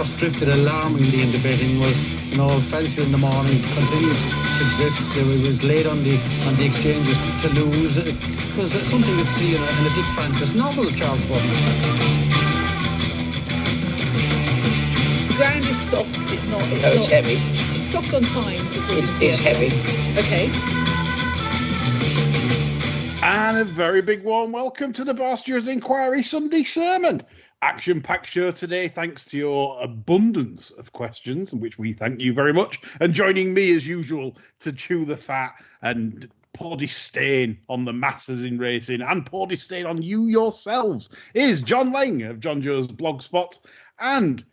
horse drifted alarmingly in the betting, was, fancied in the morning, continued to drift. It was late on the exchanges to lose. It was something you'd see in a Dick Francis novel, Charles Buttons. The ground is soft. It's heavy. It's soft on times. It's heavy. Okay. And a very big warm welcome to the Barstewards Inquiry Sunday Sermon. Action-packed show today, thanks to your abundance of questions, which we thank you very much. And joining me, as usual, to chew the fat and pour disdain on the masses in racing and pour disdain on you yourselves is John Lang of John Joe's Blogspot and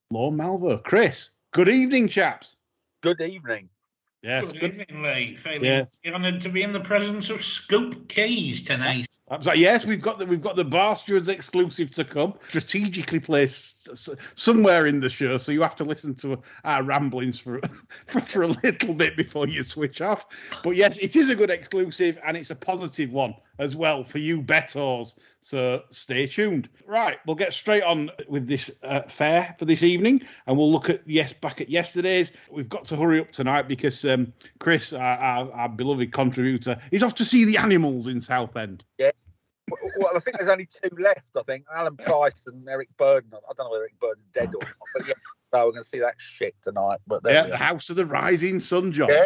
Lorne Malvo. Chris, good evening, chaps. Good evening. Yes, good evening, Lee. Yes. You're honoured to be in the presence of Scoop Keys tonight. Yes, we've got the Barstewards exclusive to come, strategically placed somewhere in the show, so you have to listen to our ramblings for a little bit before you switch off. But yes, it is a good exclusive, and it's a positive one as well for you bettors. So stay tuned. Right, we'll get straight on with this fair for this evening, and we'll look at back at yesterday's. We've got to hurry up tonight because Chris, our beloved contributor, is off to see the animals in Southend. Yeah. Well, I think there's only two left. I think Alan Price and Eric Burden. I don't know whether Eric Burden's dead or not, but yeah, so we're going to see that shit tonight. But the House of the Rising Sun, John. Yeah.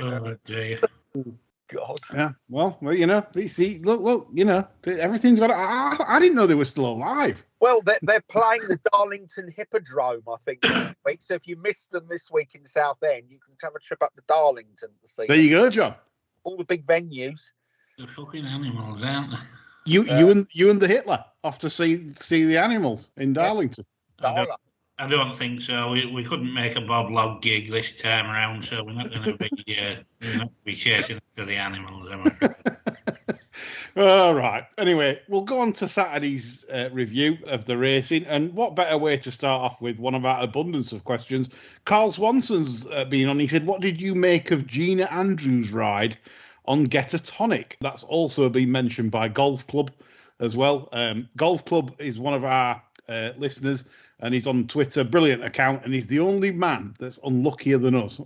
Oh dear. God. Yeah. Well, see, look, everything's got. I didn't know they were still alive. Well, they're playing the Darlington Hippodrome, I think, this week. So if you missed them this week in Southend, you can have a trip up to Darlington to see. There you go, John. All the big venues. The fucking animals, aren't they? You and the Hitler off to see the animals in Darlington. I don't think so. We couldn't make a Bob Log gig this time around, so we're not going to be chasing after the animals, am I? All right. Anyway, we'll go on to Saturday's review of the racing, and what better way to start off with one of our abundance of questions. Carl Swanson's been on. He said, "What did you make of Gina Andrews' ride on Get a Tonic?" That's also been mentioned by Golf Club as well. Golf Club is one of our listeners, and he's on Twitter, brilliant account, and he's the only man that's unluckier than us.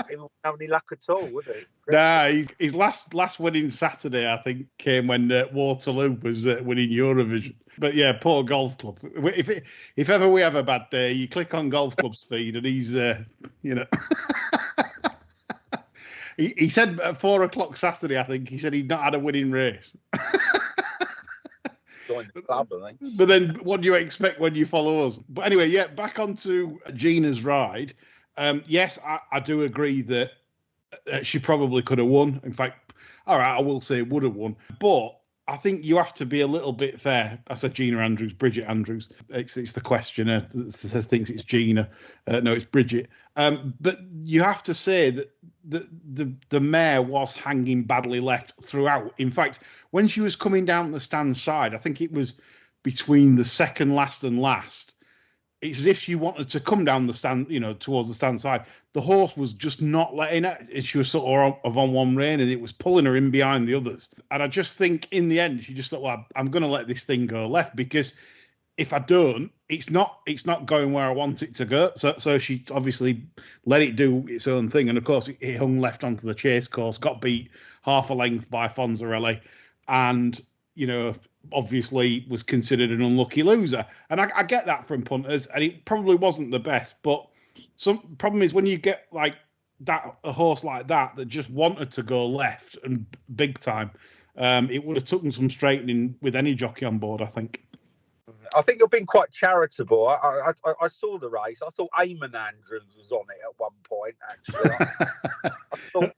He won't have any luck at all, would he? Nah, his last winning Saturday, I think, came when Waterloo was winning Eurovision. But yeah, poor Golf Club. If ever we have a bad day, you click on Golf Club's feed, and he's He said at 4 o'clock Saturday, I think, he said he'd not had a winning race. Joined the club, I think. But then what do you expect when you follow us? But anyway, yeah, back onto Gina's ride. Yes, I do agree that she probably could have won. In fact, all right, I will say would have won. But I think you have to be a little bit fair. I said Gina Andrews, Bridget Andrews. It's the questioner that thinks it's Gina. No, it's Bridget. But you have to say that the mare was hanging badly left throughout. In fact, when she was coming down the stand side, I think it was between the second last and last. It's as if she wanted to come down the stand, towards the stand side. The horse was just not letting it. She was sort of on one rein, and it was pulling her in behind the others. And I just think in the end, she just thought, well, I'm going to let this thing go left, because if I don't, it's not going where I want it to go. So she obviously let it do its own thing. And of course, it hung left onto the chase course, got beat half a length by Fonzarelli, and obviously was considered an unlucky loser. And I get that from punters, and it probably wasn't the best. But some problem is when you get like that, a horse like that just wanted to go left and big time, it would have taken some straightening with any jockey on board, I think. I think you're being quite charitable. I saw the race. I thought Eamon Andrews was on it at one point, actually. I thought,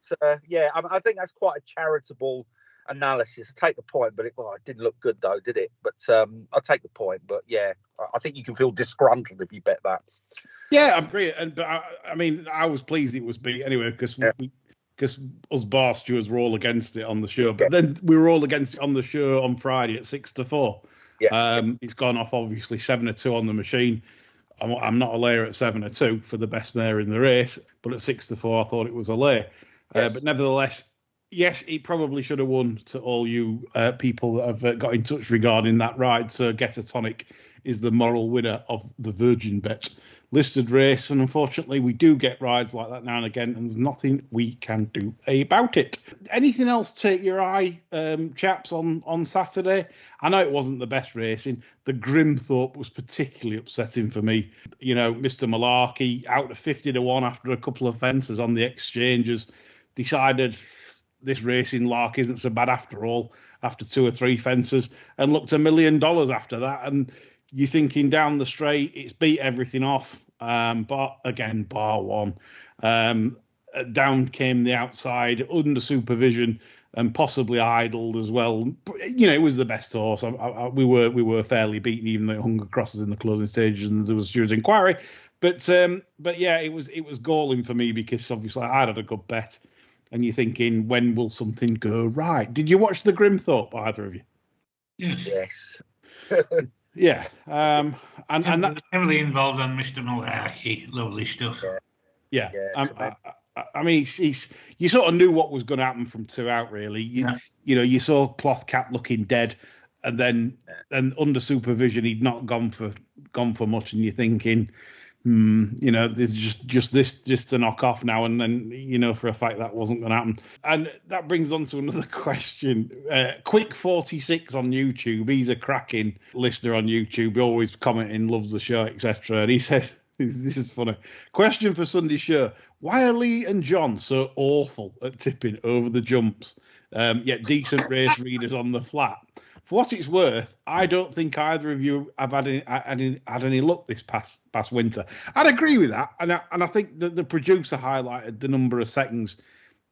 I think that's quite a charitable analysis. I take the point, but it didn't look good though, did it? But I take the point. But yeah, I think you can feel disgruntled if you bet that. Yeah, I agree. But I was pleased it was beat anyway, because us Barstewards were all against it on the show. But then we were all against it on the show on Friday at 6-4. Yeah. It's gone off obviously 7-2 on the machine. I'm not a layer at 7-2 for the best mare in the race, but at 6-4 I thought it was a lay. Yes. But nevertheless, yes, he probably should have won, to all you people that have got in touch regarding that ride. So Get a Tonic is the moral winner of the Virgin Bet listed race. And unfortunately, we do get rides like that now and again, and there's nothing we can do about it. Anything else take your eye, chaps, on Saturday? I know it wasn't the best racing. The Grimthorpe was particularly upsetting for me. You know, Mr. Malarkey out to 50 to 1 after a couple of fences on the exchanges, decided this racing lark isn't so bad after all, after 2 or 3 fences, and looked $1 million after that. And you're thinking down the straight, it's beat everything off. But again, bar one. Down came the outside under supervision and possibly idled as well. You know, it was the best horse. We were fairly beaten, even though it hung across us in the closing stages and there was jury's inquiry. But yeah, it was galling for me because obviously I had a good bet. And you're thinking, when will something go right? Did you watch the Grimthorpe, either of you? Yes. Yeah. And that, heavily involved on Mr. Malarkey. Lovely stuff. Yeah. I mean, you sort of knew what was going to happen from 2 out, really. You know, you saw Cloth Cap looking dead, and then under supervision, he'd not gone for much, and you're thinking, you know, there's just to knock off now, and then, you know, for a fact that wasn't going to happen. And that brings on to another question. Quick 46 on YouTube. He's a cracking listener on YouTube. He always commenting, loves the show, etc. And he says, this is funny. Question for Sunday's show. Why are Lee and John so awful at tipping over the jumps, yet decent race readers on the flat? For what it's worth, I don't think either of you have had any luck this past winter. I'd agree with that, and I think that the producer highlighted the number of seconds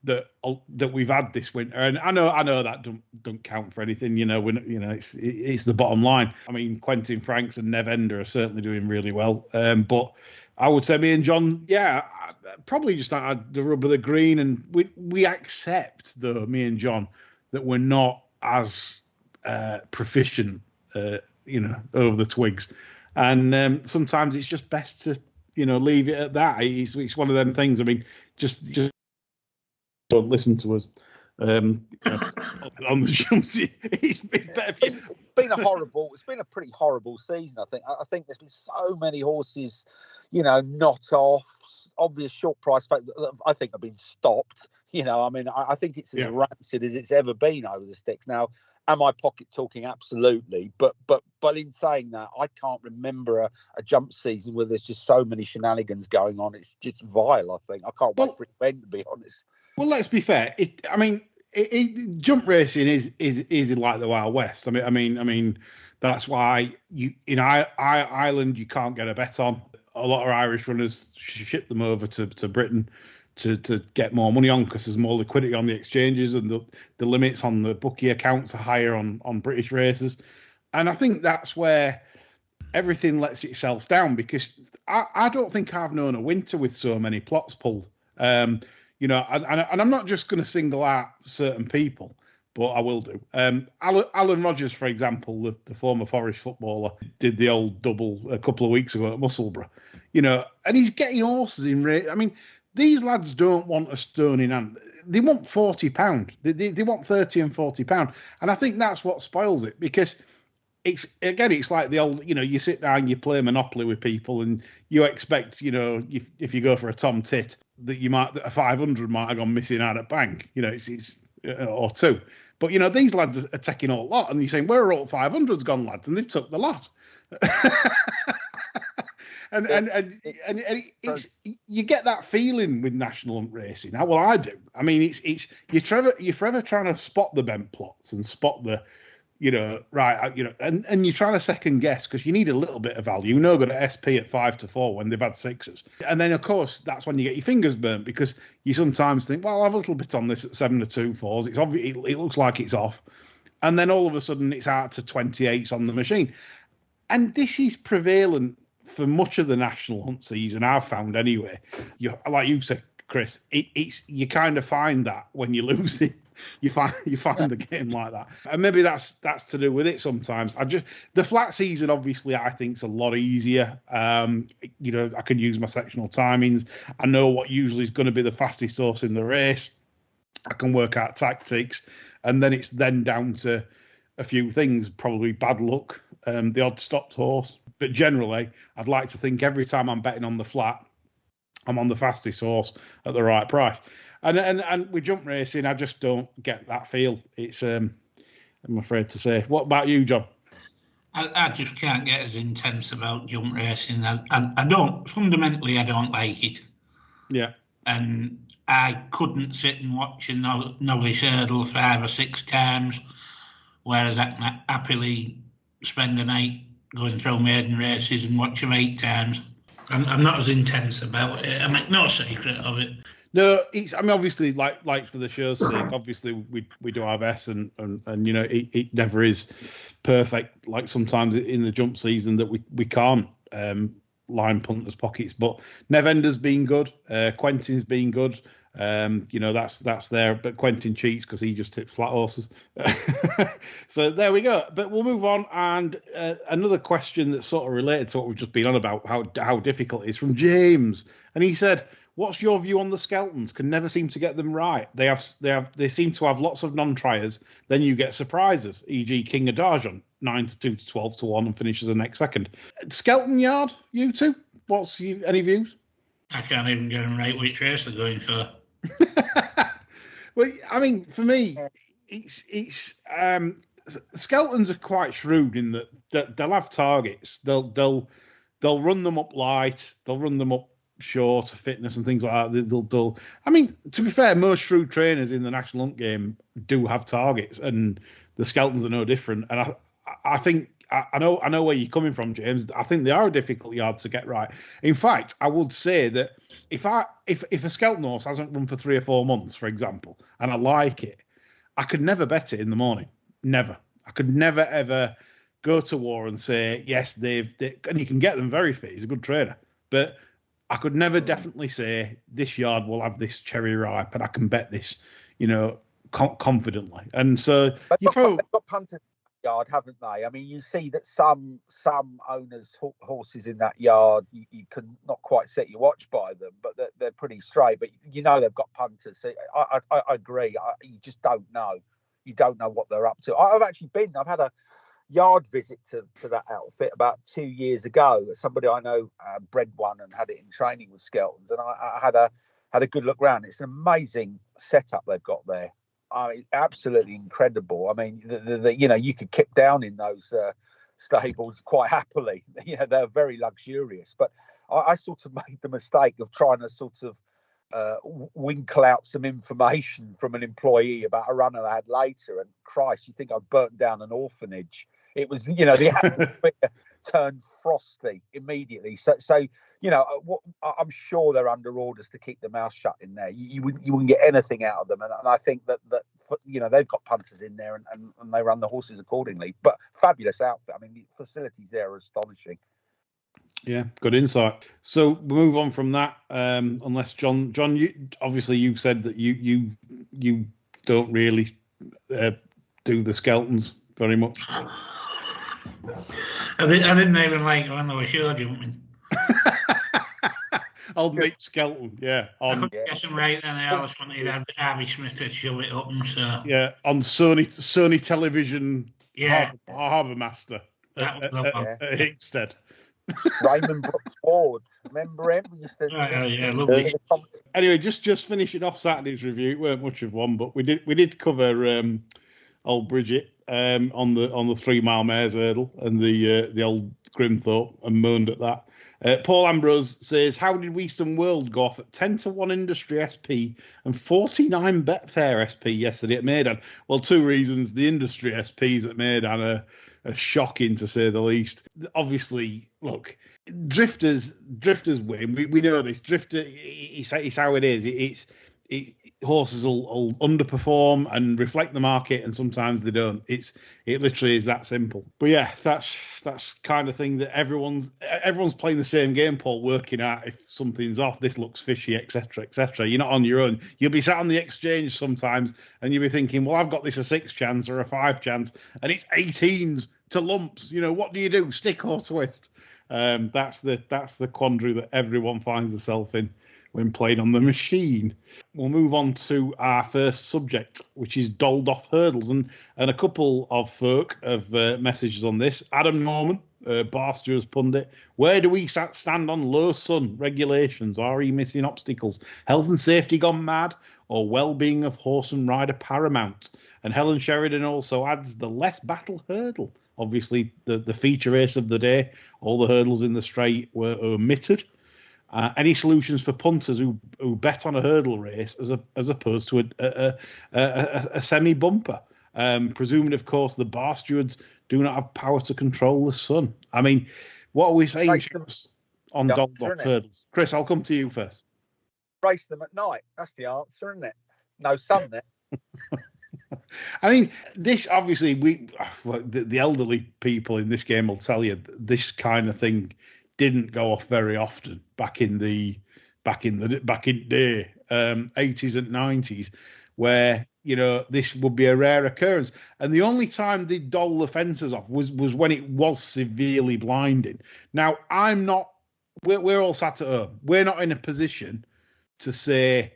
that we've had this winter, and I know that don't count for anything. You know, it's the bottom line. I mean, Quentin Franks and Nev Ender are certainly doing really well, but I would say me and John, probably just had the rub of the green, and we accept, though, me and John, that we're not as proficient, you know, over the twigs, and sometimes it's just best to, you know, leave it at that. It's one of them things. I mean, just don't listen to us on the jumps. It's been a pretty horrible season. I think there's been so many horses, you know, not off, obvious short price fact that I think have been stopped. You know, I mean, I think it's as rancid as it's ever been over the sticks. Now, am I pocket talking? Absolutely. But in saying that, I can't remember a jump season where there's just so many shenanigans going on. It's just vile, I think. I can't wait for it to end, to be honest. Well, let's be fair. Jump racing is like the Wild West. I mean, that's why in Ireland you can't get a bet on. A lot of Irish runners ship them over to Britain to get more money on, because there's more liquidity on the exchanges, and the limits on the bookie accounts are higher on British races. And I think that's where everything lets itself down, because I don't think I've known a winter with so many plots pulled. You know, and I'm not just going to single out certain people, but I will do. Alan Rogers, for example, the former Forest footballer, did the old double a couple of weeks ago at Musselburgh. You know, and he's getting horses in race. I mean, these lads don't want a stone in hand. They want £40. They want £30 and £40. And I think that's what spoils it, because it's like the old, you know, you sit down, you play Monopoly with people, and you expect, you know, if you go for a Tom Tit, that a 500 might have gone missing out at bank, you know, it's or two. But, you know, these lads are taking all lot, and you're saying, where are all 500s gone, lads? And they've took the lot. and it's, you get that feeling with national hunt racing. Well, I do. I mean, you're forever trying to spot the bent plots and spot the, you know, right, you know, and you're trying to second guess, because you need a little bit of value. You know, got an SP at 5 to 4 when they've had sixes, and then of course that's when you get your fingers burnt, because you sometimes think, well, I'll have a little bit on this at 7 to 2 4s. It's obvious, it looks like it's off, and then all of a sudden it's out to 28s on the machine, and this is prevalent for much of the national hunt season, I've found anyway. Like you said, Chris, it's you kind of find that when you lose it. You find the game like that, and maybe that's to do with it sometimes. The flat season, obviously, I think is a lot easier. You know, I can use my sectional timings. I know what usually is going to be the fastest horse in the race. I can work out tactics, and then it's down to a few things, probably bad luck, the odd stopped horse. But generally, I'd like to think every time I'm betting on the flat, I'm on the fastest horse at the right price. And with jump racing, I just don't get that feel. It's I'm afraid to say. What about you, John? I just can't get as intense about jump racing. I don't, fundamentally, I don't like it. Yeah. And I couldn't sit and watch a novice hurdle 5 or 6 times, whereas I can happily spend a night going through maiden races and watch them 8 times. I'm not as intense about it. I make no secret of it. No, obviously, like for the show's sake, obviously we do our best, and you know, it never is perfect. Like sometimes in the jump season that we can't line punters' pockets, but Nevender's been good, Quentin's been good. You know, that's there, but Quentin cheats because he just tips flat horses. So there we go. But we'll move on, and another question that's sort of related to what we've just been on about how difficult it is, from James, and he said, what's your view on the Skeltons? Can never seem to get them right. They seem to have lots of non-triers. Then you get surprises, e.g. King Adarjon, 9-2 to 12-1, and finishes the next second. Skelton Yard, you two. Any views? I can't even get them right which race they're going for. Well, I mean, for me, it's Skeltons are quite shrewd in that they'll have targets. They'll run them up light. They'll run them up short, fitness and things like that. I mean, to be fair, most shrewd trainers in the National Hunt game do have targets, and the Skeltons are no different. And I think I know where you're coming from, James. I think they are a difficult yard to get right. In fact, I would say that if a Skelton horse hasn't run for 3 or 4 months, for example, and I like it, I could never bet it in the morning. Never. I could never ever go to war and say yes, and you can get them very fit. He's a good trainer, but I could never definitely say this yard will have this cherry ripe, and I can bet this, you know, confidently. And so they've got punters in the yard, haven't they? I mean, you see that some owners' horses in that yard, you can not quite set your watch by them, but they're pretty straight. But you know they've got punters. So I agree. You just don't know. You don't know what they're up to. I've had a yard visit to that outfit about 2 years ago. Somebody I know bred one and had it in training with Skeltons, and I had a good look round. It's an amazing setup they've got there. Absolutely incredible. I mean, you know, you could kick down in those stables quite happily. You know, they're very luxurious. But I sort of made the mistake of trying to sort of winkle out some information from an employee about a runner I had later, and Christ, you think I'd burnt down an orphanage. It was, you know, the atmosphere turned frosty immediately. So you know, I'm sure they're under orders to keep the mouth shut in there. You wouldn't get anything out of them, and I think that you know, they've got punters in there, and they run the horses accordingly. But fabulous outfit. I mean, the facilities there are astonishing. Yeah, good insight. So we'll move on from that. Unless John, obviously you've said that you don't really do the Skeltons very much. I didn't even like when they were show jumping. Old Mick Skelton, yeah. I couldn't guess them right, and I always wanted Harvey Smith to show it up them. So yeah, on Sony Television. Yeah, Harbour Master at Hickstead. Raymond Brooks Ward, remember him? Yeah, lovely. Anyway, just finishing off Saturday's review. It weren't much of one, but we did cover old Bridget on the 3 mile mares hurdle and the old Grimthorpe, and moaned at that. Paul Ambrose says, how did Western World go off at 10-1 Industry SP and 49 Betfair SP yesterday at Maidan? Well, 2 reasons. The Industry SPs at Maidan are shocking, to say the least. Obviously, look, drifters win. We know this. Drifter, it's how it is. Horses will underperform and reflect the market, and sometimes they don't. It literally is that simple. But yeah, that's kind of thing that everyone's playing the same game, Paul, working out if something's off. This looks fishy, etc., etc. You're not on your own. You'll be sat on the exchange sometimes, and you'll be thinking, well, I've got this a 6 chance or a 5 chance, and it's 18s to lumps. You know, what do you do? Stick or twist? That's the quandary that everyone finds themselves in when playing on the machine. We'll move on to our first subject, which is dolled off hurdles. And a couple of folk have messages on this. Adam Norman, Barstewards pundit, where do we stand on low sun regulations? Are we missing obstacles? Health and safety gone mad? Or well-being of horse and rider paramount? And Helen Sheridan also adds the less battle hurdle. Obviously, the feature race of the day, all the hurdles in the straight were omitted. Any solutions for punters who bet on a hurdle race as opposed to a semi-bumper? Presuming, of course, the Barstewards do not have power to control the sun. I mean, what are we saying on dolled off hurdles? Chris, I'll come to you first. Race them at night. That's the answer, isn't it? No sun there. I mean, this obviously the elderly people in this game will tell you this kind of thing didn't go off very often back in day 80s and 90s, where this would be a rare occurrence. And the only time they doll the fences off was when it was severely blinding. Now we're all sat at home. We're not in a position to say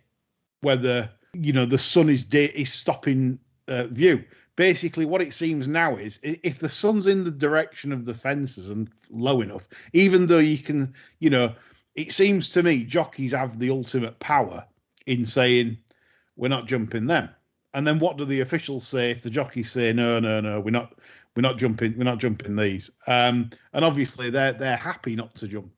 whether the sun is stopping view. Basically, what it seems now is if the sun's in the direction of the fences and low enough, even though you can, it seems to me jockeys have the ultimate power in saying we're not jumping them. And then what do the officials say if the jockeys say no, we're not jumping these? And obviously they're happy not to jump.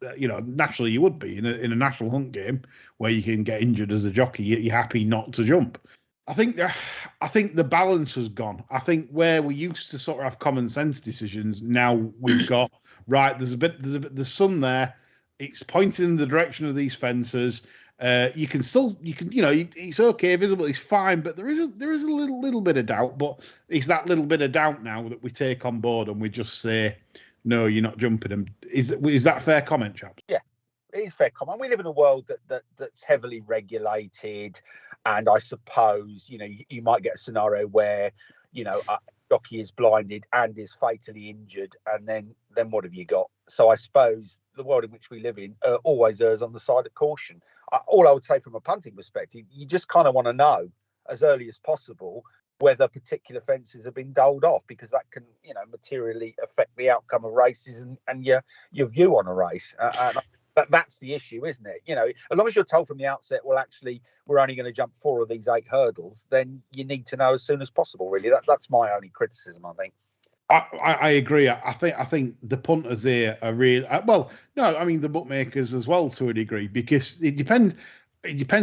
Naturally you would be in a national hunt game where you can get injured as a jockey. You're happy not to jump. I think the balance has gone. I think where we used to sort of have common sense decisions, now we've got right. There's the sun there. It's pointing in the direction of these fences. It's okay, visible, it's fine, but there is a little bit of doubt. But it's that little bit of doubt now that we take on board and we just say, no, you're not jumping them. Is that a fair comment, chaps? Yeah, it is fair comment. We live in a world that's heavily regulated, and I suppose you might get a scenario where a jockey is blinded and is fatally injured, and then what have you got? So I suppose the world in which we live in always errs on the side of caution. All I would say from a punting perspective, you just kind of want to know as early as possible whether particular fences have been doled off, because that can materially affect the outcome of races and your view on a race. And that's the issue, isn't it? As long as you're told from the outset, well, actually, we're only going to jump 4 of these 8 hurdles, then you need to know as soon as possible, really. That's my only criticism, I think. I agree. I think the punters here are really the bookmakers as well to a degree, because it depends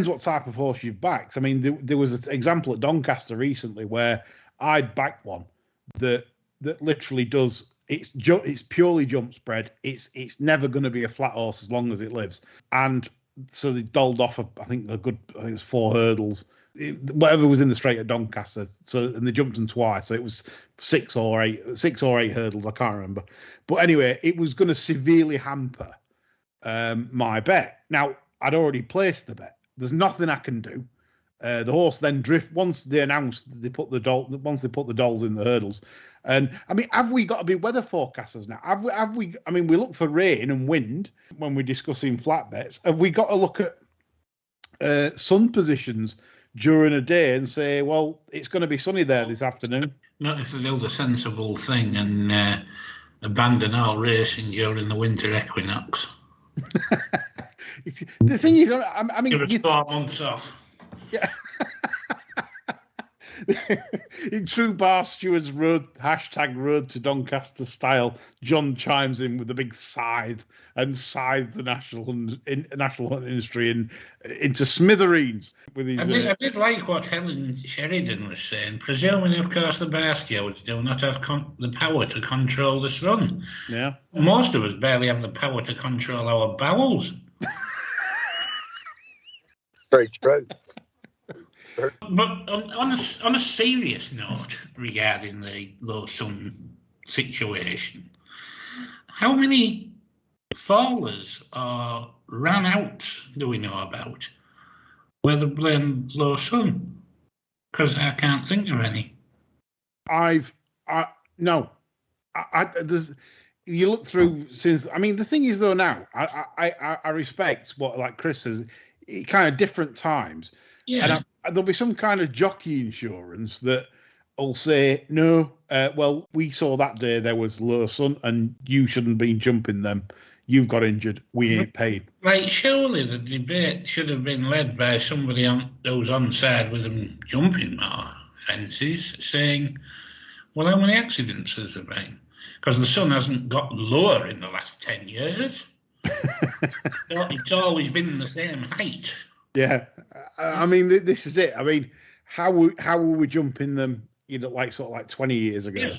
what type of horse you've backed. I mean, there was an example at Doncaster recently where I'd backed one that literally does. It's purely jump spread. It's never going to be a flat horse as long as it lives. And so they dolled off I think it was 4 hurdles. Whatever was in the straight at Doncaster. And they jumped them twice. So it was 6 or 8 hurdles. I can't remember. But anyway, it was going to severely hamper my bet. Now, I'd already placed the bet. There's nothing I can do. The horse then once they announced once they put the dolls in the hurdles. And I mean, have we got to be weather forecasters now? Have we? I mean, we look for rain and wind when we're discussing flat bets. Have we got to look at sun positions during a day and say, well, it's going to be sunny there this afternoon? Not if they do the sensible thing and abandon all racing during the winter equinox. The thing is, I mean, give us 4 months off. Yeah. In true Barstewards road to Doncaster style, John chimes in with a big scythe the national hunt industry into smithereens with his. I did like what Helen Sheridan was saying. Presuming, of course, the Barstewards do not have the power to control the sun. Yeah. Most of us barely have the power to control our bowels. Very true. But on a serious note regarding the low sun situation, how many fallers or run-outs do we know about where they blame low sun? Because I can't think of any. you look through since. I mean, the thing is though, now I respect what like Chris says. Kind of different times, and there'll be some kind of jockey insurance that will say no. Well, we saw that day there was low sun, and you shouldn't have been jumping them. You've got injured. We ain't paid. Like, surely the debate should have been led by somebody who's on side with them jumping more fences, saying, well, how many accidents has there been? Because the sun hasn't got lower in the last 10 years. It's always been the same height. Yeah. I mean, this is it. I mean, how were we jumping them, like 20 years ago? Yeah.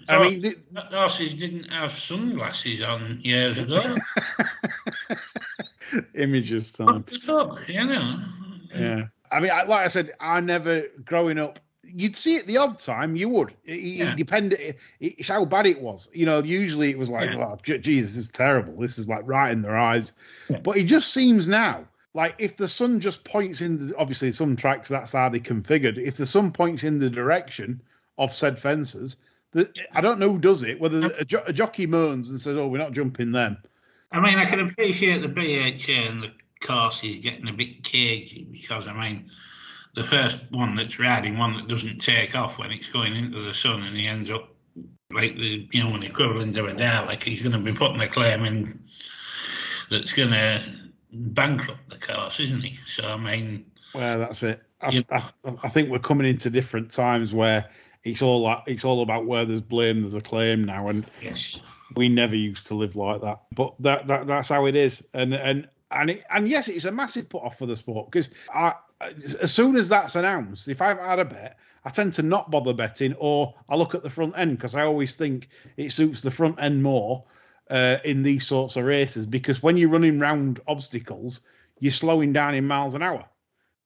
I mean, horses didn't have sunglasses on years ago. Images, time. Yeah. I mean, like I said, I never, growing up, you'd see it the odd time, you would. It depended, it's how bad it was. Usually it was like, well, Jesus, this is terrible. This is like right in their eyes. Yeah. But it just seems now, like if the sun just points in, obviously some tracks, that's how they configured. If the sun points in the direction of said fences, I don't know who does it, whether a jockey moans and says, oh, we're not jumping them. I mean, I can appreciate the BHA and the courses getting a bit cagey because, I mean, the first one that's riding one that doesn't take off when it's going into the sun and he ends up like an equivalent to a Dalek, he's going to be putting a claim in that's going to bankrupt the course, isn't he? So, I mean... Well, that's it. I think we're coming into different times where it's all about where there's blame, there's a claim now, and yes, we never used to live like that. But that's how it is, and yes, it's a massive put off for the sport because as soon as that's announced, if I've had a bet, I tend to not bother betting, or I look at the front end because I always think it suits the front end more in these sorts of races because when you're running round obstacles, you're slowing down in miles an hour.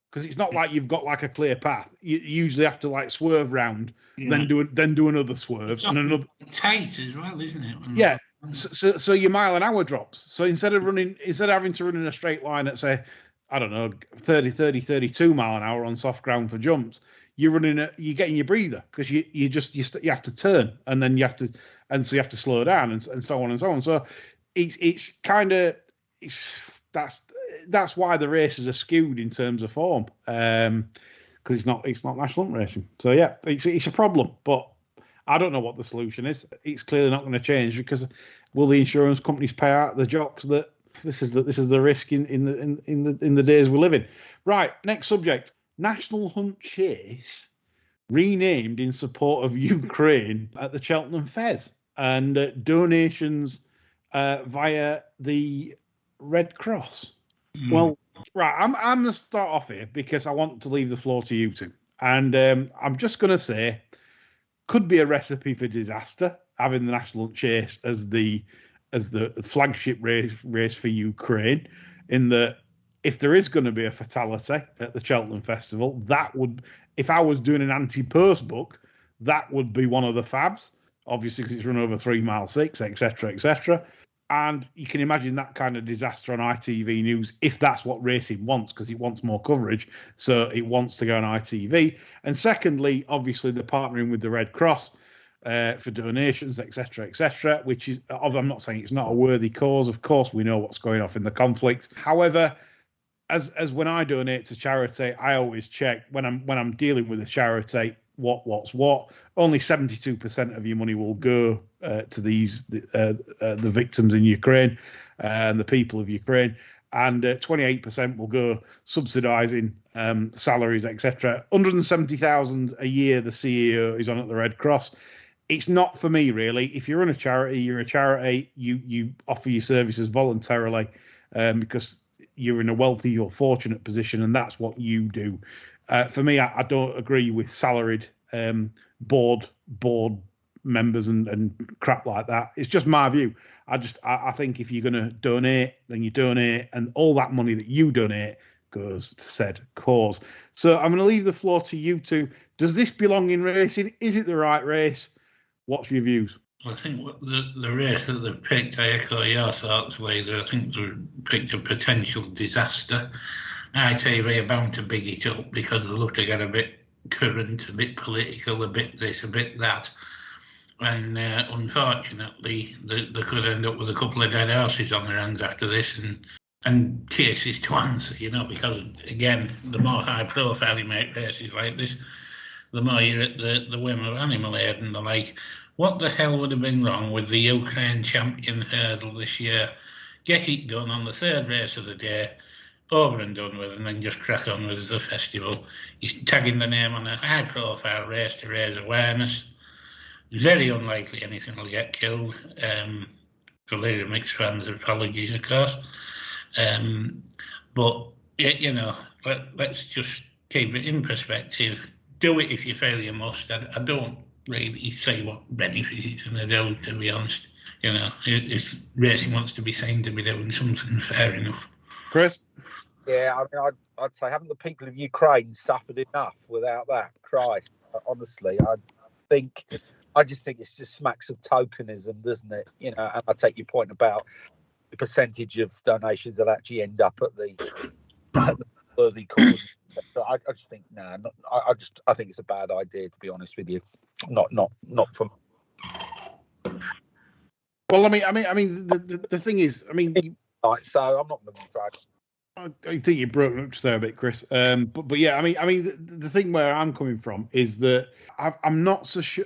Because it's not like you've got like a clear path. You usually have to like swerve round, then do another swerve and another. Tight as well, isn't it? Yeah. So your mile an hour drops. So instead of having to run in a straight line at say, I don't know, 32 mile an hour on soft ground for jumps, you're getting your breather because you have to turn and then you have to slow down and so on and so on. So that's why the races are skewed in terms of form, because it's not national hunt racing. So yeah, it's a problem, but I don't know what the solution is. It's clearly not going to change because will the insurance companies pay out the jocks that this is the risk in the days we live in? Right, next subject: National Hunt Chase renamed in support of Ukraine at the Cheltenham Fairs and donations via the Red Cross. Well, right, I'm going to start off here because I want to leave the floor to you two. And I'm just going to say, could be a recipe for disaster, having the National Chase as the flagship race for Ukraine, in that if there is going to be a fatality at the Cheltenham Festival, that would, if I was doing an anti-post book, that would be one of the fabs, obviously because it's run over 3 mile 6, etc., etc. And you can imagine that kind of disaster on ITV News if that's what racing wants, because it wants more coverage. So it wants to go on ITV. And secondly, obviously, they're partnering with the Red Cross for donations, etc., which is, I'm not saying it's not a worthy cause. Of course, we know what's going on in the conflict. However, as when I donate to charity, I always check when I'm dealing with a charity, what's what. Only 72% of your money will go to the victims in Ukraine and the people of Ukraine, and 28% will go subsidising salaries, etc. 170,000 a year the CEO is on at the Red Cross. It's not for me, really. If you run a charity, you're a charity. You offer your services voluntarily because you're in a wealthy or fortunate position, and that's what you do. For me, I don't agree with salaried board members and crap like that. It's just my view. I think if you're going to donate, then you donate, and all that money that you donate goes to said cause. So I'm going to leave the floor to you two. Does this belong in racing? Is it the right race? What's your views? I think the race that they've picked, I echo your thoughts, Leader. I think they've picked a potential disaster. ITV are bound to big it up because they look to get a bit current, a bit political, a bit this, a bit that. And unfortunately, they could end up with a couple of dead horses on their hands after this, and cases to answer, because, again, the more high-profile you make races like this, the more you're at the whim of animal aid and the like. What the hell would have been wrong with the Ukraine champion hurdle this year? Get it done on the third race of the day, over and done with, and then just crack on with the festival. You're tagging the name on a high-profile race to raise awareness. Very unlikely anything will get killed. For Lyra Mix fans, apologies, of course. But, let's just keep it in perspective. Do it if you feel you must. I don't really say what benefit it's going to do, to be honest. If racing wants to be seen to be doing something, fair enough. Chris? Yeah, I mean, I'd say haven't the people of Ukraine suffered enough without that? Christ, honestly, I just think it's just smacks of tokenism, doesn't it? And I take your point about the percentage of donations that actually end up at the worthy cause. I just think I think it's a bad idea, to be honest with you. Not from. Well, I mean, the thing is, So I'm not going to try. I think you broke up there a bit, Chris. But yeah, I mean, the thing where I'm coming from is that I'm not so sure.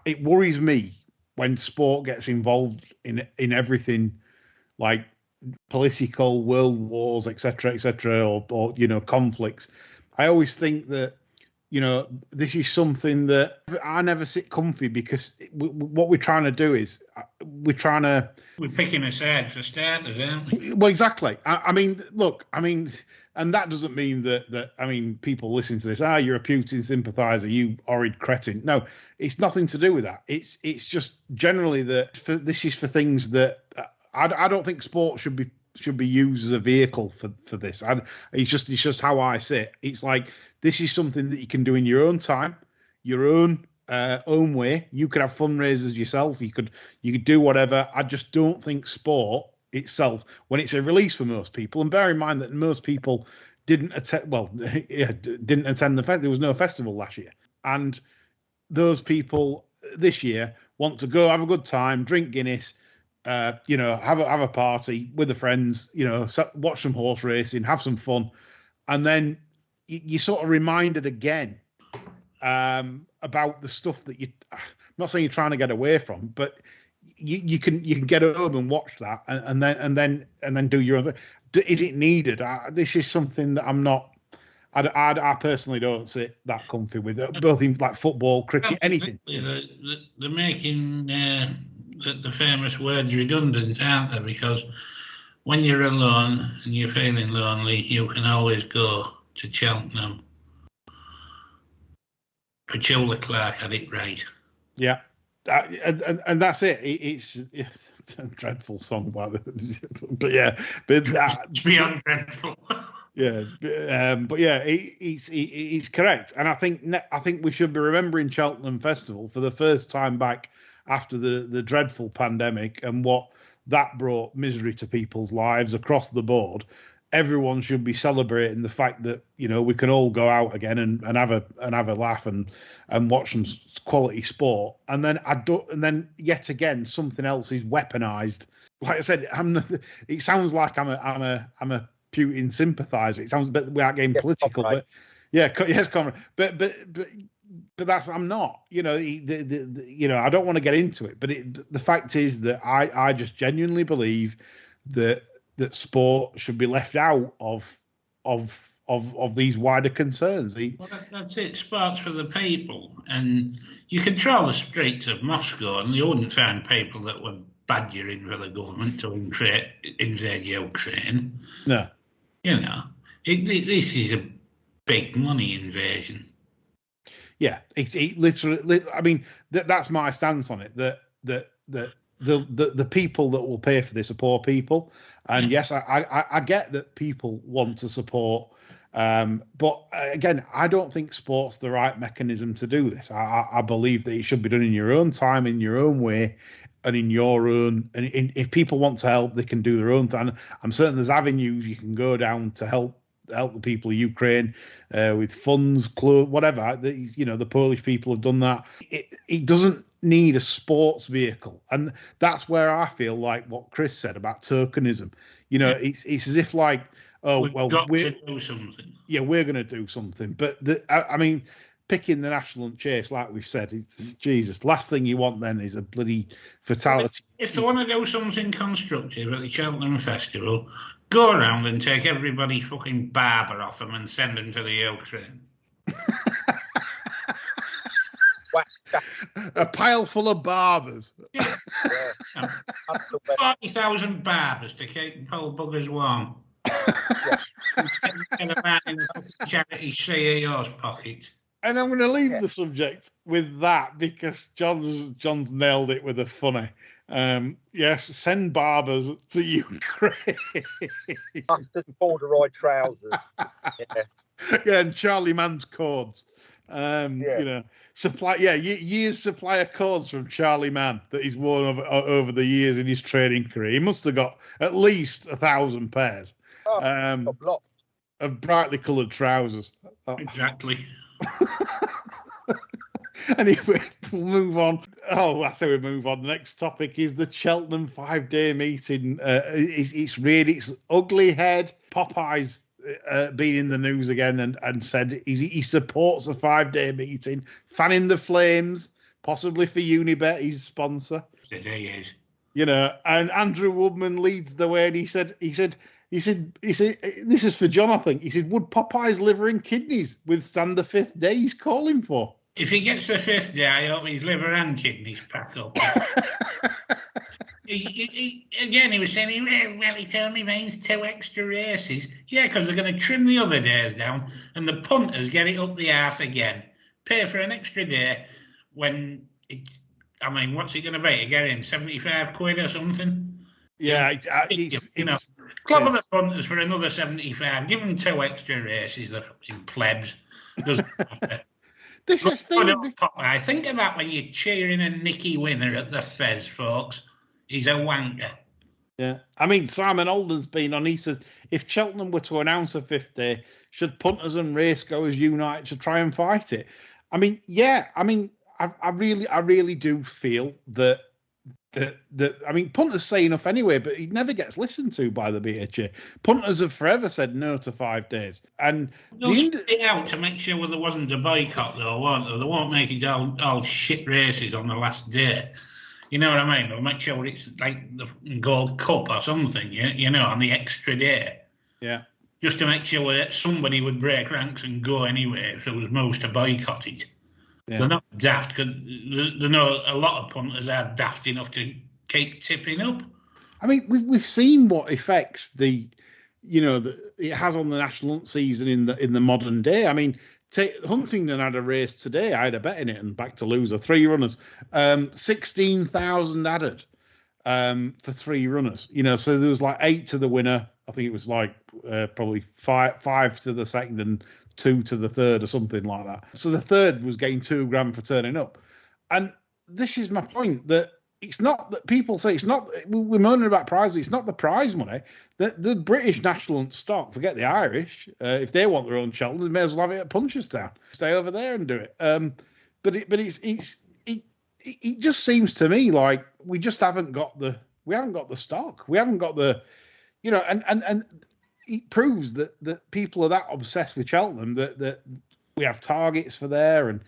It worries me when sport gets involved in everything, like political, world wars, etc., or conflicts. I always think that this is something that I never sit comfy, because what we're trying to do is we're picking a side for starters, aren't we? Well, exactly. I mean, look, and that doesn't mean that people listening to this, you're a Putin sympathizer, you horrid cretin. No, it's nothing to do with that. It's just generally that this is for things that I don't think sport should be used as a vehicle for this. It's just how I see it. It's like, this is something that you can do in your own time, your own way. You could have fundraisers yourself. You could do whatever. I just don't think sport itself, when it's a release for most people, and bear in mind that most people didn't attend. Well, didn't attend the festival. There was no festival last year, and those people this year want to go have a good time, drink Guinness. Have a party with the friends, watch some horse racing, have some fun, and then you sort of reminded again about the stuff that I'm not saying you're trying to get away from, but you can get home and watch that, and then do your other. Is it needed? This is something that I'm not. I personally don't sit that comfy with it, both in like football, cricket, anything. They're making the famous words redundant, aren't they? Because when you're alone and you're feeling lonely, you can always go to Cheltenham. Petula Clark had it right. Yeah, and that's it. It's a dreadful song, but yeah, It's beyond dreadful. Yeah, but yeah, he's correct, and I think we should be remembering Cheltenham Festival for the first time back after the dreadful pandemic and what that brought misery to people's lives across the board. Everyone should be celebrating the fact that we can all go out again and have a laugh and watch some quality sport. And then yet again something else is weaponized. Like I said, it sounds like I'm a Putin sympathizer. It sounds a bit without getting political, but yeah, yes, comrade. But that's, I'm not. I don't want to get into it, but the fact is that I just genuinely believe that sport should be left out of these wider concerns. Well, that's it. Sport's for the people, and you control the streets of Moscow, and you wouldn't find people that were badgering for the government to invade Ukraine. No. This is a big money invasion. Yeah, it literally. I mean, that's my stance on it. That the people that will pay for this are poor people, and yes, I get that people want to support, but again, I don't think sport's the right mechanism to do this. I believe that it should be done in your own time, in your own way, and in your own. And if people want to help, they can do their own thing. I'm certain there's avenues you can go down to help the people of Ukraine with funds, clothes, whatever. The Polish people have done that. It doesn't. need a sports vehicle, and that's where I feel like what Chris said about tokenism. It's as if like, we've got to do something. Yeah, we're going to do something. But I mean, picking the national chase, like we've said, it's Jesus. Last thing you want then is a bloody fatality. If they want to do something constructive at the Cheltenham Festival, go around and take everybody fucking barber off them and send them to the Oak Train. A pile full of barbers. Yeah. 40,000 barbers to keep poor buggers warm. And a man in the charity CEO's pocket. And I'm going to leave the subject with that because John's nailed it with a funny. Yes, send barbers to Ukraine. Mustard corduroy trousers. Yeah, and Charlie Mann's cords. Years supply of cords from Charlie Mann that he's worn over the years in his training career. He must have got at least 1,000 pairs of brightly coloured trousers. Exactly. Anyway, we'll move on. Oh, I say we move on. The next topic is the Cheltenham 5-day meeting. It's ugly head. Popeye's been in the news again and said he supports a 5-day meeting, fanning the flames, possibly for Unibet, his sponsor. It is. And Andrew Woodman leads the way, and he said, this is for John, I think. He said, would Popeye's liver and kidneys withstand the 5th day he's calling for? If he gets the 5th day, I hope his liver and kidneys pack up. He was saying, he only means 2 extra races. Yeah, because they're going to trim the other days down, and the punters get it up the arse again. Pay for an extra day when it's, what's it going to be? Again, 75 quid or something? Yeah, club of the punters for another 75. Give them 2 extra races, they're fucking plebs. Doesn't matter. This is thing. I think of that when you're cheering a Nicky winner at the Fez, folks. He's a wanker. Yeah. Simon Alden's been on. He says, if Cheltenham were to announce a 5th day, should punters and racegoers unite to try and fight it? I really do feel that punters say enough anyway, but he never gets listened to by the BHA. Punters have forever said no to 5 days. And they'll spit it out to make sure there wasn't a boycott, though, won't they? They won't make it all shit races on the last day. You know what I mean? They'll make sure it's like the Gold Cup or something, on the extra day. Yeah. Just to make sure that somebody would break ranks and go anyway if there was most to boycott it. Yeah. They're not daft, because they know a lot of punters are daft enough to keep tipping up. We've seen what effects it has on the national hunt season in the modern day. Huntingdon had a race today. I had a bet in it and back to loser. 3 runners, 16,000 added for 3 runners. So there was like 8 to the winner. I think it was like probably five to the second and 2 to the third or something like that. So the third was getting $2,000 for turning up. And this is my point, that it's not that people say it's not, we're moaning about prizes. It's not the prize money. The British national hunt stock, forget the Irish, if they want their own Cheltenham, they may as well have it at Punchestown. Stay over there and do it. But it just seems to me like we just haven't got the stock. We haven't got the, and it proves that people are that obsessed with Cheltenham that we have targets for there. And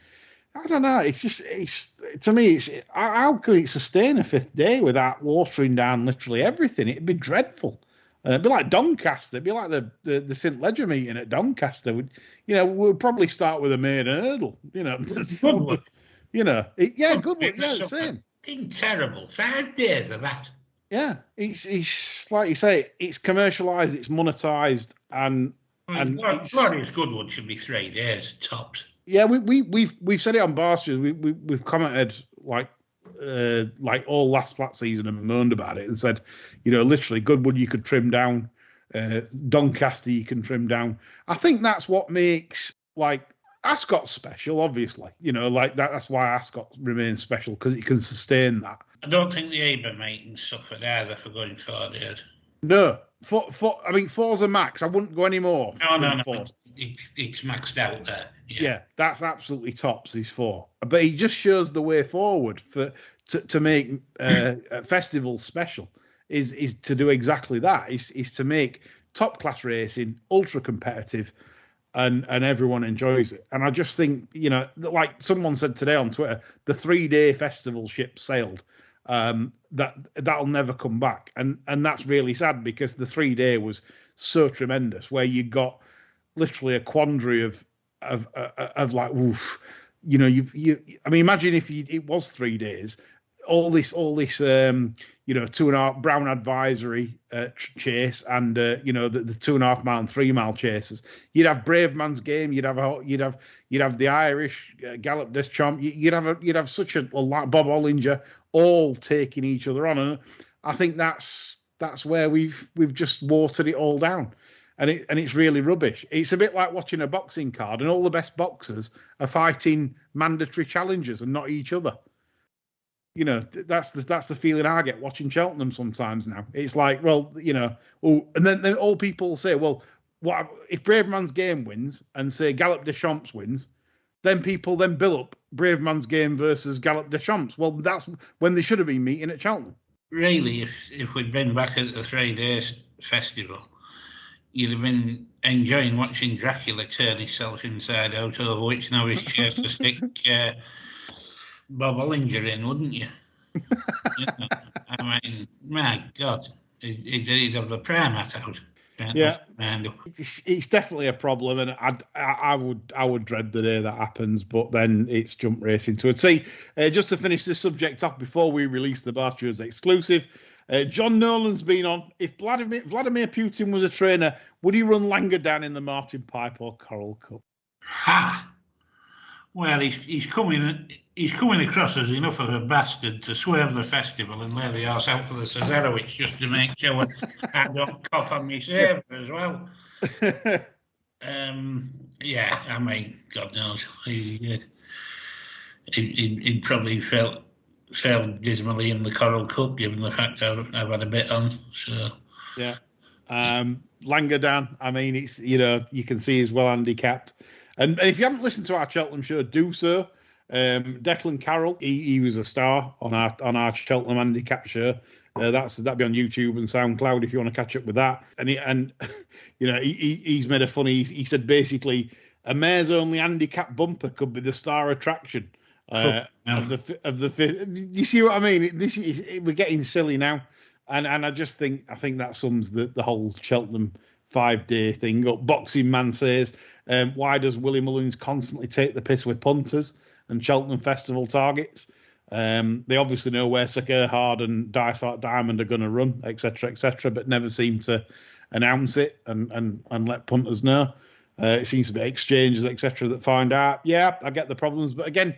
I don't know. To me, how could it sustain a 5th day without watering down literally everything? It'd be dreadful. It'd be like Doncaster. It'd be like the St. Ledger meeting at Doncaster. We'll probably start with a maiden hurdle. Good one. Good one. Yeah, the same. Being terrible. 5 days of that. Yeah, it's like you say. It's commercialised. It's monetised, and Glorious Goodwood should be 3 days tops. Yeah, we've said it on Barstewards. We've commented like all last flat season and moaned about it and said, literally Goodwood you could trim down, Doncaster you can trim down. I think that's what makes like Ascot special. Obviously, that's why Ascot remains special, because it can sustain that. I don't think the Eber meeting suffered either for going 4 days. No, I mean, four's a max. I wouldn't go any more. No. Four. It's maxed out there. Yeah, that's absolutely tops. He's 4, but he just shows the way forward to make festivals special. Is to do exactly that. Is to make top class racing ultra competitive, and everyone enjoys it. And I just think, like someone said today on Twitter, the 3-day festival ship sailed. That'll never come back, and that's really sad, because the 3-day was so tremendous, where you got literally a quandary of like, oof, I mean, imagine if it was 3 days, all this 2.5 Brown Advisory chase, and the 2.5 mile and 3 mile chases. You'd have Brave Man's Game. You'd have the Irish Gallop des Champs. You'd have such a Bob Ollinger, all taking each other on, and I think that's where we've just watered it all down, and it's really rubbish. It's a bit like watching a boxing card, and all the best boxers are fighting mandatory challengers and not each other. That's the feeling I get watching Cheltenham sometimes now. It's like, well, and then all people say, well, what if Brave Man's Game wins and say Gallop des Champs wins? Then people bill up Brave Man's Game versus Gallop des Champs. Well, that's when they should have been meeting at Cheltenham. Really, if we'd been back at the 3-day festival, you'd have been enjoying watching Dracula turn himself inside out, over which now he's chased to stick Bob Ollinger in, wouldn't you? I mean, my God, he'd have the prayer mat out. Yeah, it's definitely a problem, and I would dread the day that happens. But then it's jump racing to it. See, just to finish this subject off before we release the Barstewards exclusive, John Nolan's been on. If Vladimir Putin was a trainer, would he run Langer down in the Martin Pipe or Coral Cup? Ha! Well, he's coming across as enough of a bastard to swerve the festival and lay the arse out for the Cesarewitz just to make sure I don't cop on me saver as well. Yeah, I mean, God knows, he'd probably fail dismally in the Coral Cup, given the fact I've had a bit on. So yeah, Langer down. I mean, it's you can see he's well handicapped. And if you haven't listened to our Cheltenham show, do so. Declan Carroll, he was a star on our Cheltenham handicap show. That'd be on YouTube and SoundCloud if you want to catch up with that. And he's made a funny. He said basically a mare's only handicap bumper could be the star attraction of the. You see what I mean? We're getting silly now, and I think that sums the whole Cheltenham 5-day thing up. Boxing Man says, why does Willie Mullins constantly take the piss with punters and Cheltenham Festival targets? They obviously know where Sir Gerhard and Dysart Diamond are going to run, etc., but never seem to announce it and let punters know. It seems to be exchanges, etc., that find out. Yeah, I get the problems, but again,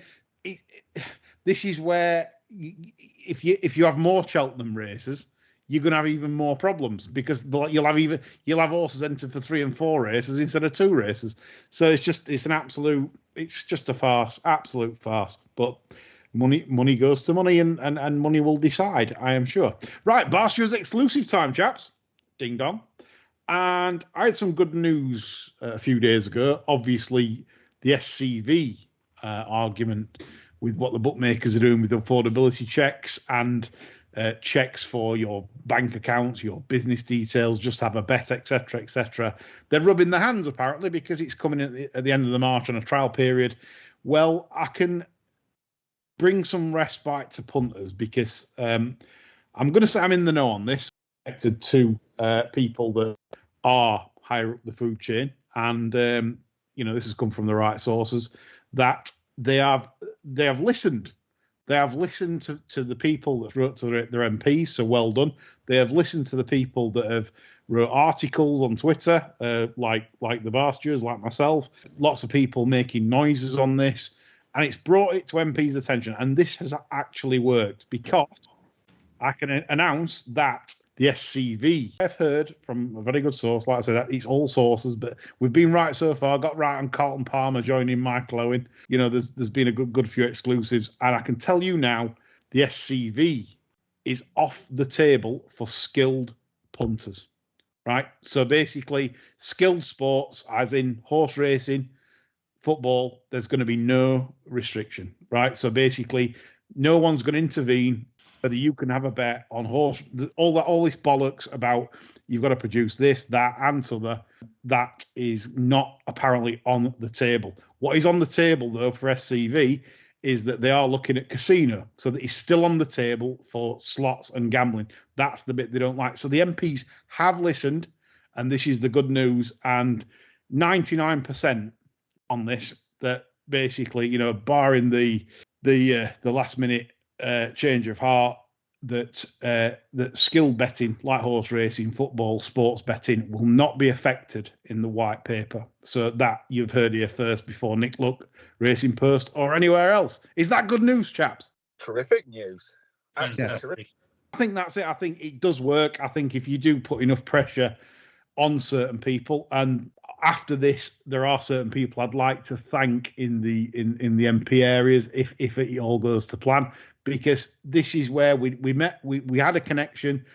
this is where if you have more Cheltenham races, you're going to have even more problems, because you'll have horses entered for 3 and 4 races instead of 2 races. So it's just a farce, absolute farce. But money goes to money, and money will decide, I am sure. Right, Barstewards exclusive time, chaps. Ding dong. And I had some good news a few days ago. Obviously, the SCV argument with what the bookmakers are doing with affordability checks and checks for your bank accounts, your business details, just have a bet, etc. They're rubbing their hands, apparently, because it's coming at the end of the March on a trial period. Well, I can bring some respite to punters, because I'm going to say I'm in the know on this. Connected to people that are higher up the food chain, and this has come from the right sources, that they have listened. They have listened to the people that wrote to their MPs, so well done. They have listened to the people that have wrote articles on Twitter, like the Barstewards, like myself. Lots of people making noises on this, and it's brought it to MPs' attention. And this has actually worked, because I can announce that the SCV, I've heard from a very good source, like I said, that it's all sources, but we've been right so far. Got right on Carlton Palmer joining Michael Owen. There's been a good few exclusives, and I can tell you now, the SCV is off the table for skilled punters. right? So basically, skilled sports, as in horse racing, football, there's going to be no restriction, right? So basically, no one's going to intervene. Whether you can have a bet on horse, all this bollocks about you've got to produce this, that, and other, that is not apparently on the table. What is on the table, though, for SCV is that they are looking at casino, so that it's still on the table for slots and gambling. That's the bit they don't like. So the MPs have listened, and this is the good news, and 99% on this, that basically, you know, barring the last minute change of heart, that skilled betting like horse racing, football, sports betting will not be affected in the white paper. So that you've heard here first before Nick Luck, Racing Post, or anywhere else. Is that good news, chaps? Terrific news. Fantastic. Terrific. I think that's it. I think it does work. I think if you do put enough pressure on certain people, and after this, there are certain people I'd like to thank in the MP areas if it all goes to plan, because this is where we met. We had a connection.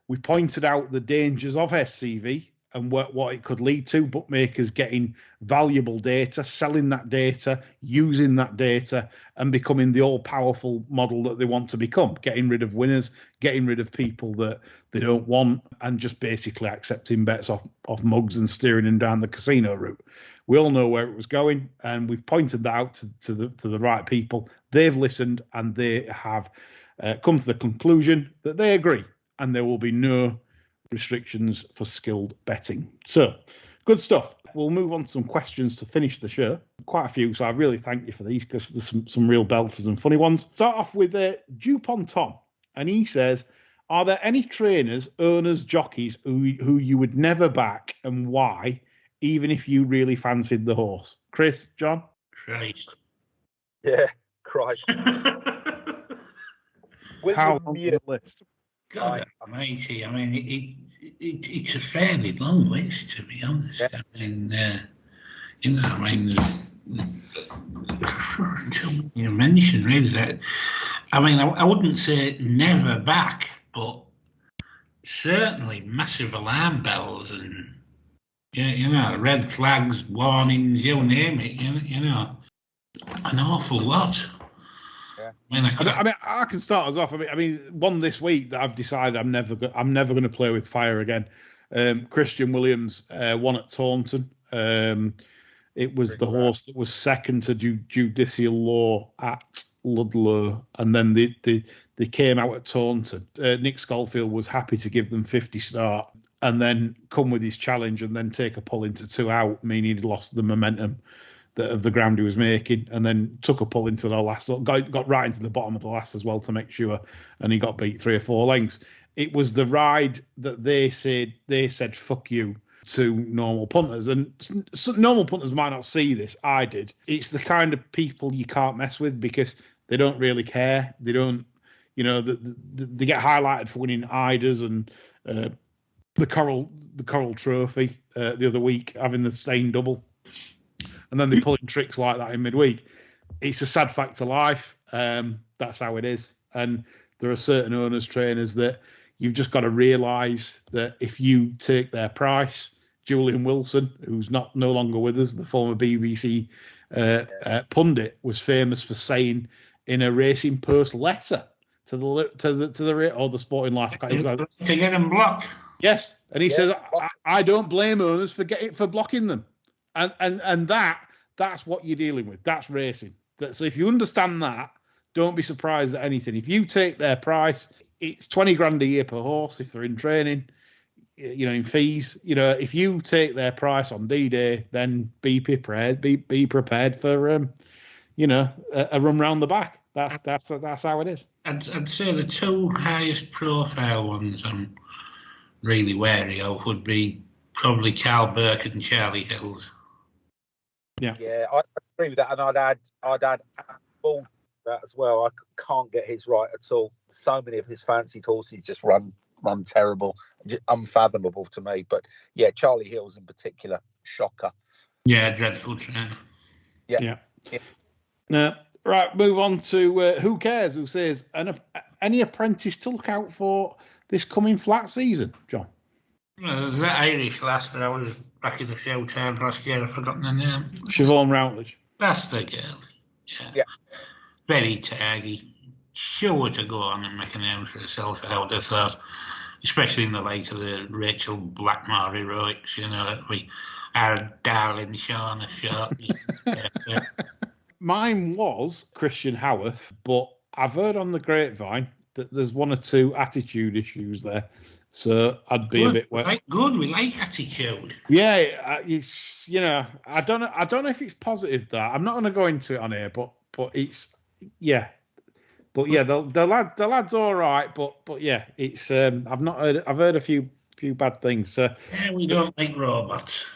We pointed out the dangers of SCV and what it could lead to. Bookmakers getting valuable data, selling that data, using that data, and becoming the all-powerful model that they want to become, getting rid of winners, getting rid of people that they don't want, and just basically accepting bets off mugs and steering them down the casino route. We all know where it was going, and we've pointed that out to the right people. They've listened, and they have come to the conclusion that they agree, and there will be no restrictions for skilled betting. So, good stuff. We'll move on to some questions to finish the show. Quite a few, so I really thank you for these, because there's some real belters and funny ones. Start off with Dupont Tom, and he says, are there any trainers, owners, jockeys who you would never back, and why, even if you really fancied the horse? Chris, John? Christ. Yeah, Christ. How long is the list? God almighty. I mean, it's a fairly long list, to be honest. Yeah. I mean, you mentioned really that. I mean, I wouldn't say never back, but certainly massive alarm bells and, you know, red flags, warnings, you name it, you know, an awful lot. I can start us off. I mean, one this week that I've decided I'm never going to play with fire again. Christian Williams won at Taunton. It was the horse that was second to judicial law at Ludlow, and then they came out at Taunton. Nick Schofield was happy to give them 50 start, and then come with his challenge, and then take a pull into 2 out, meaning he'd lost the momentum of the ground he was making, and then took a pull into the last, got right into the bottom of the last as well to make sure, and he got beat 3 or 4 lengths. It was the ride that they said fuck you to normal punters, and normal punters might not see this. I did. It's the kind of people you can't mess with, because they don't really care. They don't, you know, they get highlighted for winning Idas and the Coral Trophy the other week, having the Stain double. And then they pull in tricks like that in midweek. It's a sad fact of life. That's how it is. And there are certain owners, trainers, that you've just got to realise that if you take their price, Julian Wilson, who's no longer with us, the former BBC pundit, was famous for saying in a Racing Post letter to the Sporting Life, to get them blocked. Yes, and he says, I don't blame owners for blocking them. And that's what you're dealing with. That's racing. So if you understand that, don't be surprised at anything. If you take their price, it's 20 grand a year per horse if they're in training, you know, in fees. You know, if you take their price on D-Day, then be prepared. Be prepared for you know, a run round the back. That's how it is. I'd say the 2 highest profile ones I'm really wary of would be probably Carl Burke and Charlie Hills. Yeah, I agree with that, and I'd add Bull that as well. I can't get his right at all. So many of his fancied horses just run terrible, just unfathomable to me. But yeah, Charlie Hills in particular, shocker. Yeah, dreadful trainer. Yeah. Right, move on to Who Cares, who says, any apprentice to look out for this coming flat season, John? Well, there's that Irish lass that I was back in a few times last year. I've forgotten her name. Siobhan Routledge. That's the girl. Yeah. Very taggy. Sure to go on and make a name for herself, I would have thought. Especially in the light of the Rachel Blackmore heroics, our darling Shauna Sharp. Mine was Christian Howarth, but I've heard on the grapevine that there's one or two attitude issues there. So I'd be a bit wet. We like attitude. Yeah, it's I don't know if it's positive though. I'm not going to go into it on here, but it's the lad's all right, but yeah, it's I've heard a few bad things. So yeah, we don't like robots.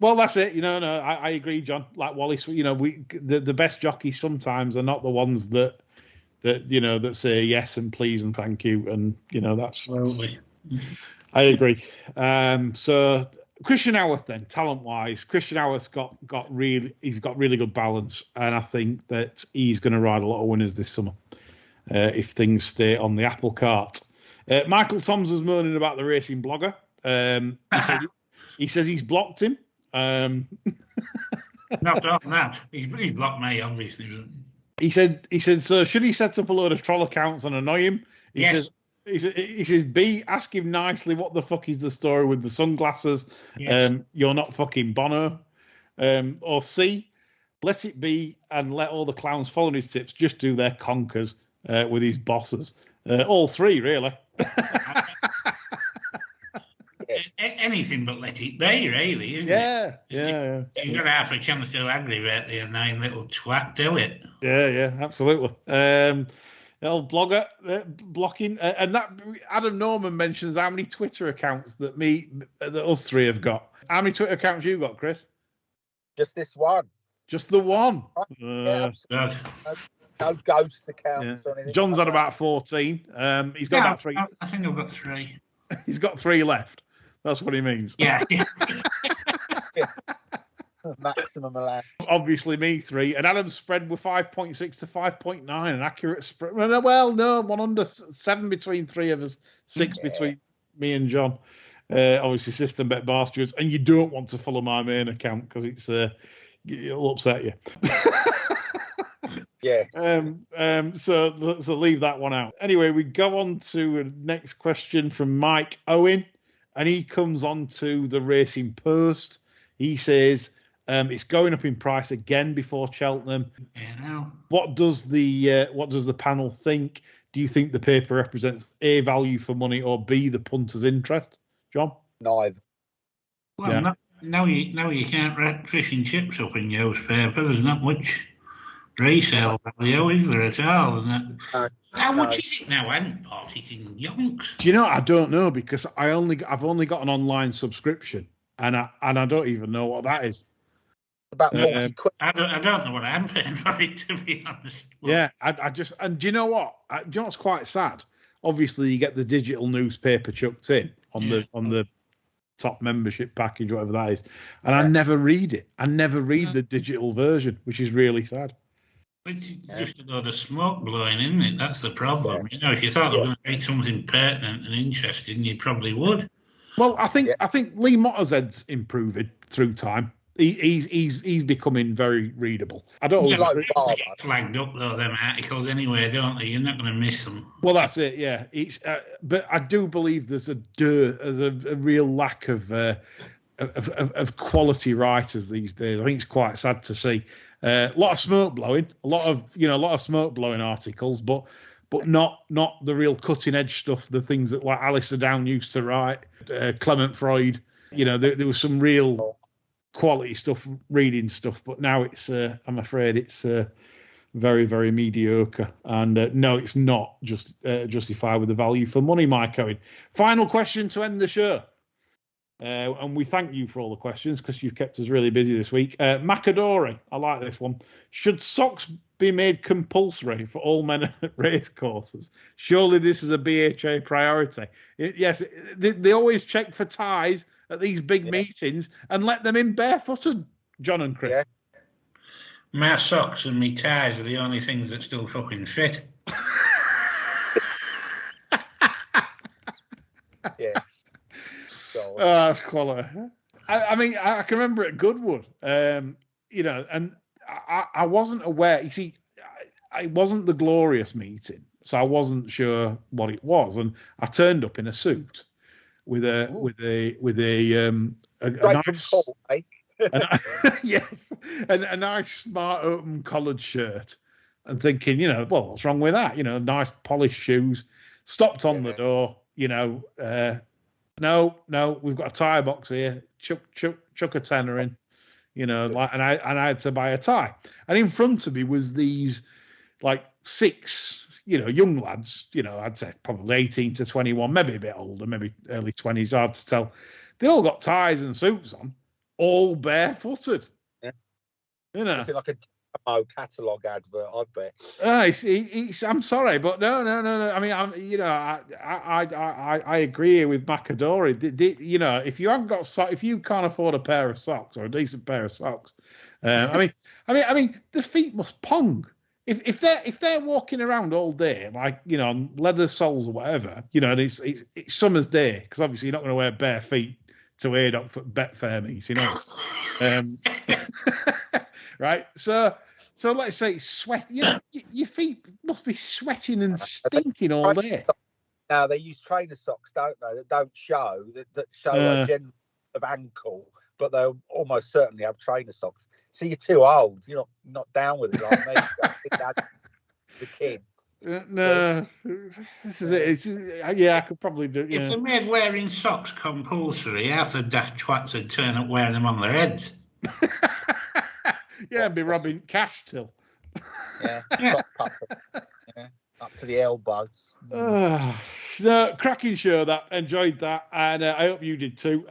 Well, that's it. No, I agree, John. Like Wallace, the best jockeys sometimes are not the ones that say yes and please and thank you, and that's. Absolutely. I agree. So Christian Howarth, then, talent-wise, Christian Howarth's got really good balance, and I think that he's going to ride a lot of winners this summer if things stay on the apple cart. Michael Toms was moaning about the racing blogger. He says he's blocked him. Not on that. He's blocked me, obviously. He said. So should he set up a load of troll accounts and annoy him? Yes. He says, B, ask him nicely what the fuck is the story with the sunglasses. Yes. You're not fucking Bono. Or C, let it be and let all the clowns follow his tips. Just do their conkers with his bosses. All three, really. Anything but let it be, really, isn't it? Yeah. You've got to have a chance to aggravate the annoying little twat, do it. Yeah, absolutely. Old blogger blocking, and that Adam Norman mentions how many Twitter accounts that us three have got. How many Twitter accounts you got, Chris? Just this one. Just the one. No ghost accounts or anything. John's had about 14. He's got about 3. I think I've got 3. He's got 3 left. That's what he means. Yeah. Maximum allowed. Obviously, me 3, and Adam's spread were 5.6 to 5.9, an accurate spread. Well, no, 1 under 7 between 3 of us, 6 between me and John. Obviously, system bet Barstewards, and you don't want to follow my main account because it'll upset you. Yes. So leave that one out. Anyway, we go on to the next question from Mike Owen, and he comes on to the Racing Post. He says it's going up in price again before Cheltenham. Yeah. What does the panel think? Do you think the paper represents A, value for money, or B, the punter's interest, John? Neither. Well, now you can't wrap fish and chips up in newspaper. There's not much resale value, is there at all? How much is it now? I haven't bought it in yonks. Do you know? I don't know because I've only got an online subscription, and I don't even know what that is. About 40 quid. I don't know what I'm paying for it, to be honest. Yeah, I just, and do you know what? Do you know what's quite sad? Obviously, you get the digital newspaper chucked in on the top membership package, whatever that is, and I never read it. I never read the digital version, which is really sad. It's just a lot of smoke blowing, isn't it? That's the problem. If you thought they were going to make something pertinent and interesting, you probably would. Well, I think Lee Mottershead's improving through time. He's becoming very readable. I don't always get flagged up though, them articles anyway, don't they? You're not going to miss them. Well, that's it. Yeah, it's but I do believe there's a real lack of quality writers these days. I think it's quite sad to see. A lot of smoke blowing, a lot of smoke blowing articles, but not the real cutting edge stuff. The things that like Alistair Down used to write, Clement Freud. There was some real quality stuff, reading stuff, but now it's I'm afraid it's very, very mediocre, and no, it's not just justified with the value for money. Mike Owen, final question to end the show, and we thank you for all the questions because you've kept us really busy this week. Macadori, I like this one. Should socks be made compulsory for all men at race courses? Surely this is a BHA priority. Yes, they always check for ties at these big meetings and let them in barefooted, John and Chris. Yeah. My socks and my ties are the only things that still fucking fit. Yeah. That's quality. I mean, I can remember at Goodwood, you know, and I wasn't aware. You see, it wasn't the glorious meeting, so I wasn't sure what it was, and I turned up in a suit with a nice, yes, and a nice smart open collared shirt, and thinking, you know, well, what's wrong with that? You know, nice polished shoes. Stopped on the door, you know. No, we've got a tie box here. Chuck a tenner in, you know. Like, and I had to buy a tie. And in front of me was these like 6, you know, young lads. You know, I'd say probably 18 to 21, maybe a bit older, maybe early 20s. Hard to tell. They all got ties and suits on, all barefooted. Yeah. You know, like a catalogue advert, I bet. I'm sorry, but no. I mean, I agree with Macadori. You know, if you haven't got if you can't afford a pair of socks or a decent pair of socks, I mean, the feet must pong. If they're walking around all day, like, you know, on leather soles or whatever, you know, and it's summer's day, because obviously you're not going to wear bare feet to Haydock for Betfair meets, you know. Right, so let's say sweat. You know, your feet must be sweating and stinking all day. Now they use trainer socks, don't they? That don't show that show a gen of ankle, but they'll almost certainly have trainer socks. So you're too old. You're not down with it like me. The kids. No, this is it. Yeah, I could probably do. Yeah. If they made wearing socks compulsory, half the daft twats would turn up wearing them on their heads. Yeah, and be robbing cash till. Yeah, up to the elbow. No, cracking show that. Enjoyed that, and I hope you did too.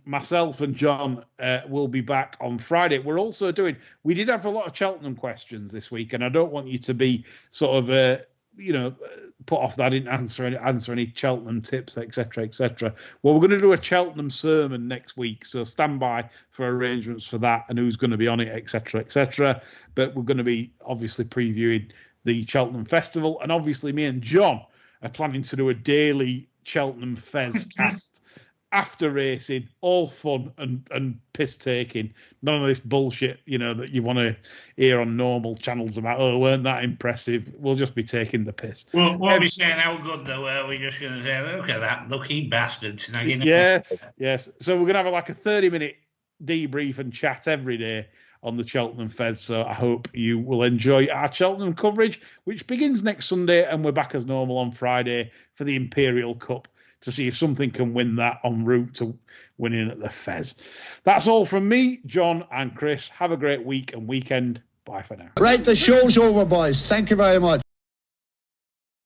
Myself and John will be back on Friday. We did have a lot of Cheltenham questions this week, and I don't want you to be sort of put off that I didn't answer any Cheltenham tips, etc., etc. Well, we're going to do a Cheltenham sermon next week, so stand by for arrangements for that and who's going to be on it, etc., etc. But we're going to be obviously previewing the Cheltenham Festival, and obviously me and John are planning to do a daily Cheltenham Fez cast after racing, all fun and piss taking. None of this bullshit, you know, that you want to hear on normal channels about, oh, weren't that impressive? We'll just be taking the piss. Well, we'll be saying how good they were. We're just going to say, look at that lucky bastard snagging. Yes. So we're going to have like a 30-minute debrief and chat every day on the Cheltenham Fez. So I hope you will enjoy our Cheltenham coverage, which begins next Sunday, and we're back as normal on Friday for the Imperial Cup, to see if something can win that en route to winning at the Fez. That's all from me, John and Chris. Have a great week and weekend. Bye for now. Right, the show's over, boys. Thank you very much.